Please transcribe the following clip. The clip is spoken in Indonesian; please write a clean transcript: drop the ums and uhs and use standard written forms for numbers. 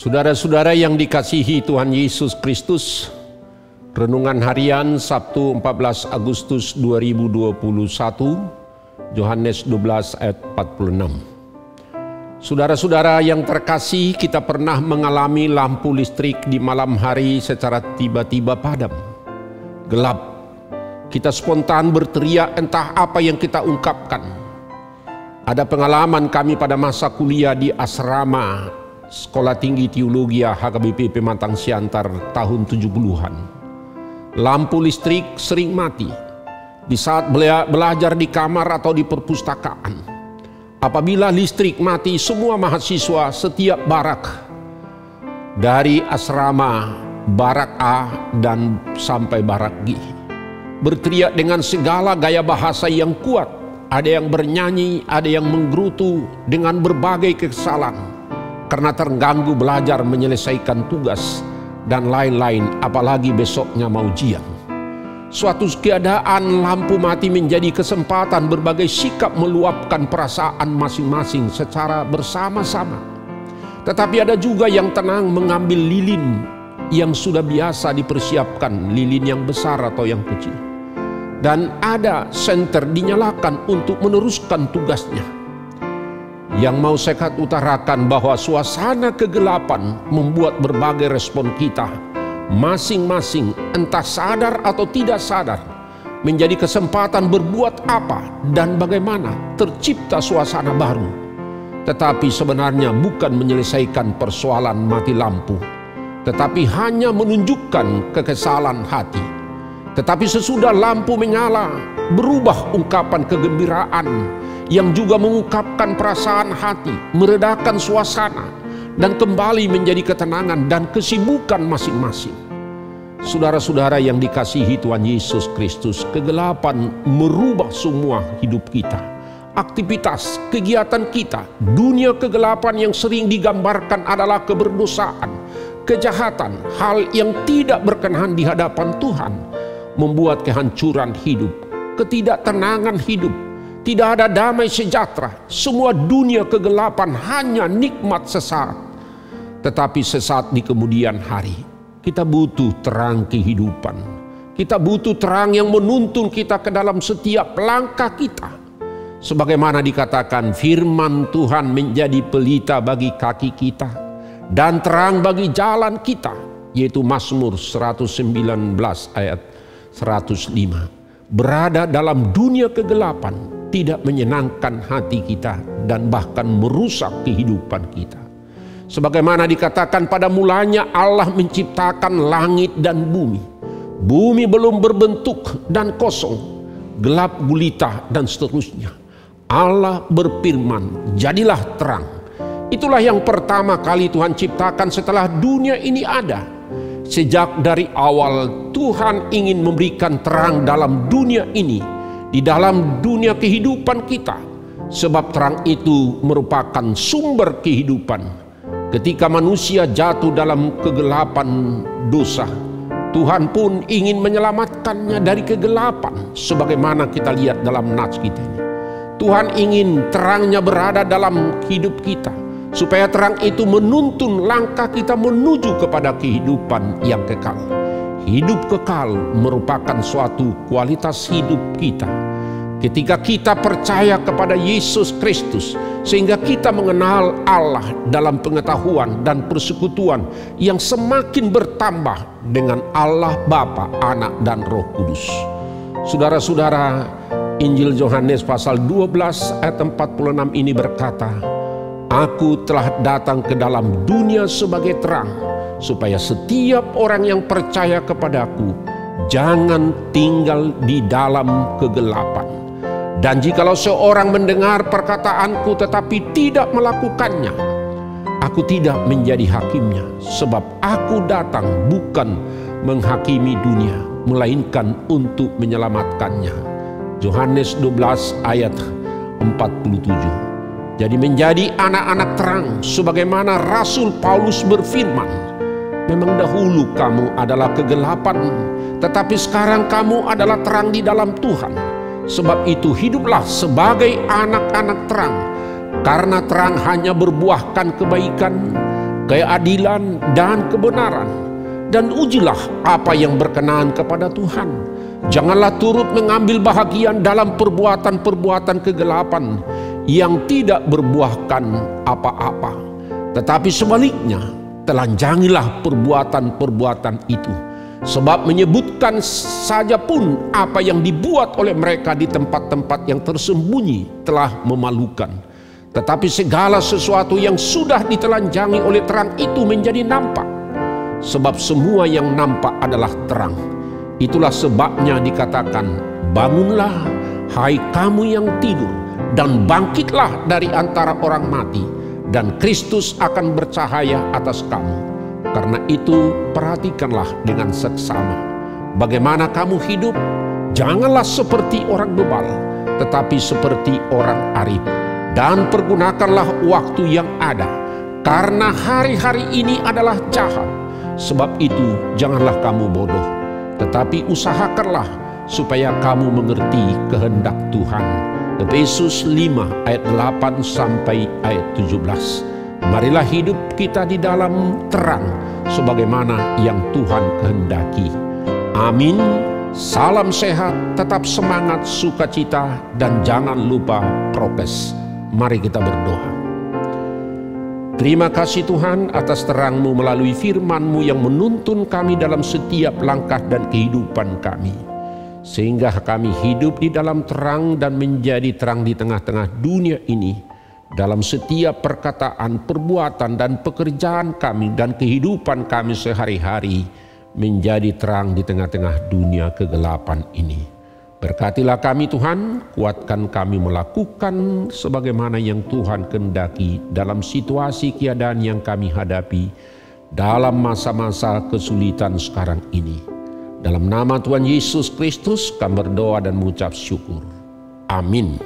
Saudara-saudara yang dikasihi Tuhan Yesus Kristus, renungan harian Sabtu 14 Agustus 2021, Yohanes 12 ayat 46. Saudara-saudara yang terkasih, kita pernah mengalami lampu listrik di malam hari secara tiba-tiba padam, gelap. Kita spontan berteriak entah apa yang kita ungkapkan. Ada pengalaman kami pada masa kuliah di asrama Sekolah Tinggi Teologi HKBP Pematang Siantar tahun 70-an. Lampu listrik sering mati di saat belajar di kamar atau di perpustakaan. Apabila listrik mati, semua mahasiswa setiap barak dari asrama barak A dan sampai barak G berteriak dengan segala gaya bahasa yang kuat. Ada yang bernyanyi, ada yang menggerutu dengan berbagai kekesalan karena terganggu belajar menyelesaikan tugas dan lain-lain, apalagi besoknya mau ujian. Suatu keadaan lampu mati menjadi kesempatan berbagai sikap meluapkan perasaan masing-masing secara bersama-sama. Tetapi ada juga yang tenang mengambil lilin yang sudah biasa dipersiapkan, lilin yang besar atau yang kecil. Dan ada senter dinyalakan untuk meneruskan tugasnya. Yang mau saya utarakan bahwa suasana kegelapan membuat berbagai respon kita masing-masing, entah sadar atau tidak sadar, menjadi kesempatan berbuat apa dan bagaimana tercipta suasana baru. Tetapi sebenarnya bukan menyelesaikan persoalan mati lampu, tetapi hanya menunjukkan kekesalan hati. Tetapi sesudah lampu menyala, berubah ungkapan kegembiraan yang juga mengungkapkan perasaan hati, meredakan suasana, dan kembali menjadi ketenangan dan kesibukan masing-masing. Saudara-saudara yang dikasihi Tuhan Yesus Kristus, kegelapan merubah semua hidup kita, aktivitas, kegiatan kita. Dunia kegelapan yang sering digambarkan adalah keberdosaan, kejahatan, hal yang tidak berkenan di hadapan Tuhan, membuat kehancuran hidup, ketidaktenangan hidup. Tidak ada damai sejahtera. Semua dunia kegelapan hanya nikmat sesaat. Tetapi sesaat di kemudian hari, kita butuh terang kehidupan. Kita butuh terang yang menuntun kita ke dalam setiap langkah kita. Sebagaimana dikatakan, firman Tuhan menjadi pelita bagi kaki kita dan terang bagi jalan kita, yaitu Mazmur 119 ayat 105. Berada dalam dunia kegelapan tidak menyenangkan hati kita dan bahkan merusak kehidupan kita. Sebagaimana dikatakan, pada mulanya Allah menciptakan langit dan bumi. Bumi belum berbentuk dan kosong, gelap gulita dan seterusnya. Allah berfirman, jadilah terang. Itulah yang pertama kali Tuhan ciptakan setelah dunia ini ada. Sejak dari awal Tuhan ingin memberikan terang dalam dunia ini, di dalam dunia kehidupan kita. Sebab terang itu merupakan sumber kehidupan. Ketika manusia jatuh dalam kegelapan dosa, Tuhan pun ingin menyelamatkannya dari kegelapan. Sebagaimana kita lihat dalam nats kita ini, Tuhan ingin terangnya berada dalam hidup kita, supaya terang itu menuntun langkah kita menuju kepada kehidupan yang kekal. Hidup kekal merupakan suatu kualitas hidup kita ketika kita percaya kepada Yesus Kristus, sehingga kita mengenal Allah dalam pengetahuan dan persekutuan yang semakin bertambah dengan Allah Bapa, Anak, dan Roh Kudus. Saudara-saudara, Injil Yohanes pasal 12 ayat 46 ini berkata, Aku telah datang ke dalam dunia sebagai terang, supaya setiap orang yang percaya kepadaku jangan tinggal di dalam kegelapan. Dan jikalau seorang mendengar perkataanku tetapi tidak melakukannya, aku tidak menjadi hakimnya, sebab aku datang bukan menghakimi dunia, melainkan untuk menyelamatkannya. Yohanes 12 ayat 47. Jadi menjadi anak-anak terang, sebagaimana Rasul Paulus berfirman, memang dahulu kamu adalah kegelapan, tetapi sekarang kamu adalah terang di dalam Tuhan. Sebab itu hiduplah sebagai anak-anak terang, karena terang hanya berbuahkan kebaikan, keadilan, dan kebenaran. Dan ujilah apa yang berkenan kepada Tuhan. Janganlah turut mengambil bahagian dalam perbuatan-perbuatan kegelapan yang tidak berbuahkan apa-apa. Tetapi sebaliknya, telanjangilah perbuatan-perbuatan itu. Sebab menyebutkan saja pun apa yang dibuat oleh mereka di tempat-tempat yang tersembunyi telah memalukan. Tetapi segala sesuatu yang sudah ditelanjangi oleh terang itu menjadi nampak. Sebab semua yang nampak adalah terang. Itulah sebabnya dikatakan, bangunlah hai kamu yang tidur, dan bangkitlah dari antara orang mati, dan Kristus akan bercahaya atas kamu. Karena itu perhatikanlah dengan seksama bagaimana kamu hidup. Janganlah seperti orang bebal, tetapi seperti orang arif. Dan pergunakanlah waktu yang ada, karena hari-hari ini adalah jahat. Sebab itu janganlah kamu bodoh, tetapi usahakanlah supaya kamu mengerti kehendak Tuhan. Efesus 5 ayat 8 sampai ayat 17. Marilah hidup kita di dalam terang sebagaimana yang Tuhan kehendaki. Amin. Salam sehat, tetap semangat, sukacita, dan jangan lupa prokes. Mari kita berdoa. Terima kasih Tuhan atas terang-Mu melalui firman-Mu yang menuntun kami dalam setiap langkah dan kehidupan kami. Sehingga kami hidup di dalam terang dan menjadi terang di tengah-tengah dunia ini. Dalam setiap perkataan, perbuatan, dan pekerjaan kami dan kehidupan kami sehari-hari menjadi terang di tengah-tengah dunia kegelapan ini. Berkatilah kami Tuhan, kuatkan kami melakukan sebagaimana yang Tuhan kehendaki dalam situasi keadaan yang kami hadapi dalam masa-masa kesulitan sekarang ini. Dalam nama Tuhan Yesus Kristus kami berdoa dan mengucap syukur. Amin.